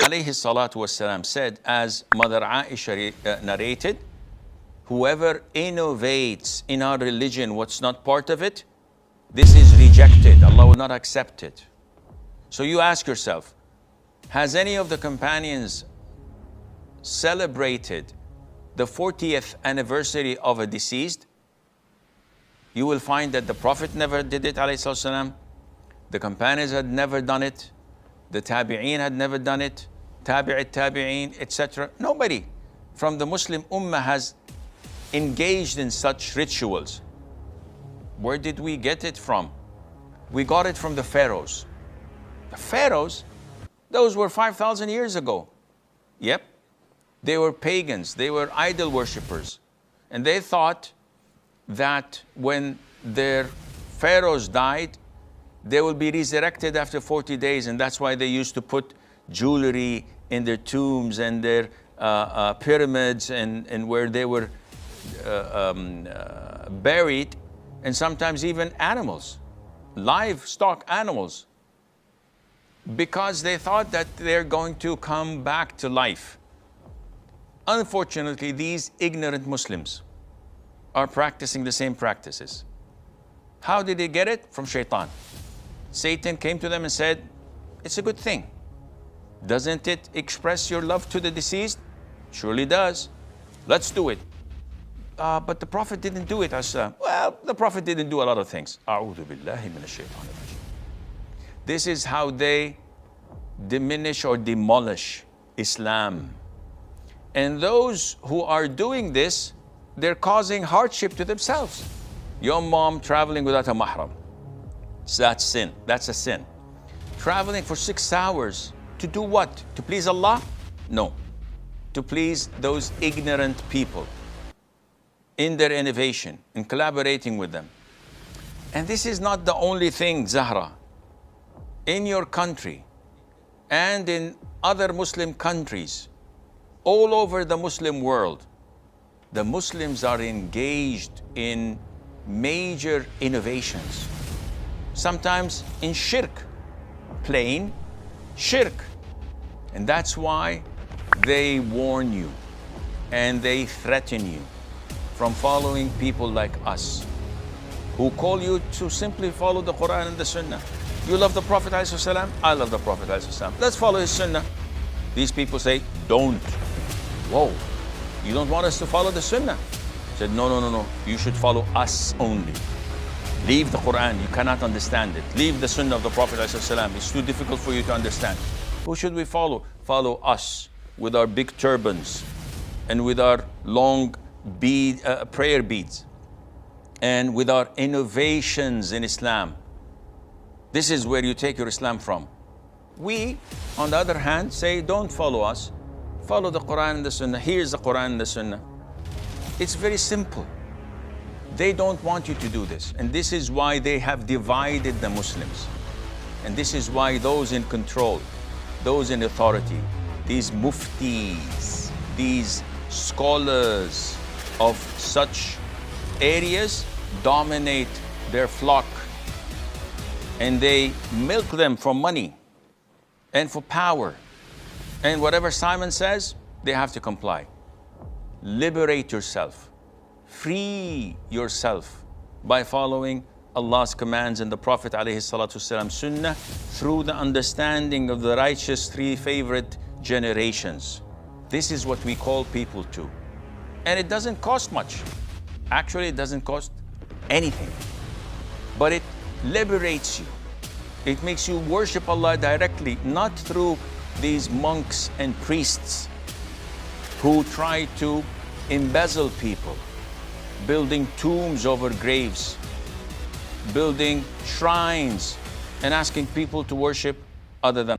alayhi salatu wasalam said, as Mother Aisha narrated, whoever innovates in our religion what's not part of it, this is rejected. Allah will not accept it. So you ask yourself, has any of the companions celebrated the 40th anniversary of a deceased? You will find that the Prophet never did it, alayhi salam. The companions had never done it. The tabi'een had never done it. Tabi'it tabi'een, etc. Nobody from the Muslim ummah has engaged in such rituals. Where did we get it from? We got it from the pharaohs. The pharaohs, those were 5,000 years ago. Yep. They were pagans. They were idol worshippers. And they thought that when their pharaohs died, they will be resurrected after 40 days. And that's why they used to put jewelry in their tombs and their pyramids and where they were buried, and sometimes even animals, livestock animals, because they thought that they're going to come back to life. Unfortunately, these ignorant Muslims are practicing the same practices. How did they get it? From shaitan. Satan came to them and said, it's a good thing. Doesn't it express your love to the deceased? Surely does. Let's do it. But the Prophet didn't do it. Well, the Prophet didn't do a lot of things. This is how they diminish or demolish Islam. And those who are doing this, they're causing hardship to themselves. Your mom traveling without a mahram. That's sin. That's a sin. Traveling for 6 hours to do what? To please Allah? No. To please those ignorant people in their innovation, in collaborating with them. And this is not the only thing, Zahra. In your country and in other Muslim countries, all over the Muslim world, the Muslims are engaged in major innovations. Sometimes in shirk, plain shirk. And that's why they warn you and they threaten you from following people like us, who call you to simply follow the Quran and the Sunnah. You love the Prophet ﷺ? I love the Prophet ﷺ. Let's follow his Sunnah. These people say, don't. Whoa, you don't want us to follow the Sunnah? I said, no. You should follow us only. Leave the Quran, you cannot understand it. Leave the Sunnah of the Prophet ﷺ. It's too difficult for you to understand. Who should we follow? Follow us with our big turbans and with our long prayer beads and with our innovations in Islam. This is where you take your Islam from. We, on the other hand, say, don't follow us. Follow the Quran and the Sunnah. Here's the Quran and the Sunnah. It's very simple. They don't want you to do this. And this is why they have divided the Muslims. And this is why those in control, those in authority, these muftis, these scholars of such areas dominate their flock. And they milk them for money and for power. And whatever Simon says, they have to comply. Liberate yourself. Free yourself by following Allah's commands and the Prophet ﷺ Sunnah through the understanding of the righteous 3 favorite generations. This is what we call people to. And it doesn't cost much. Actually, it doesn't cost anything. But it liberates you. It makes you worship Allah directly, not through these monks and priests who try to embezzle people, building tombs over graves, building shrines and asking people to worship other than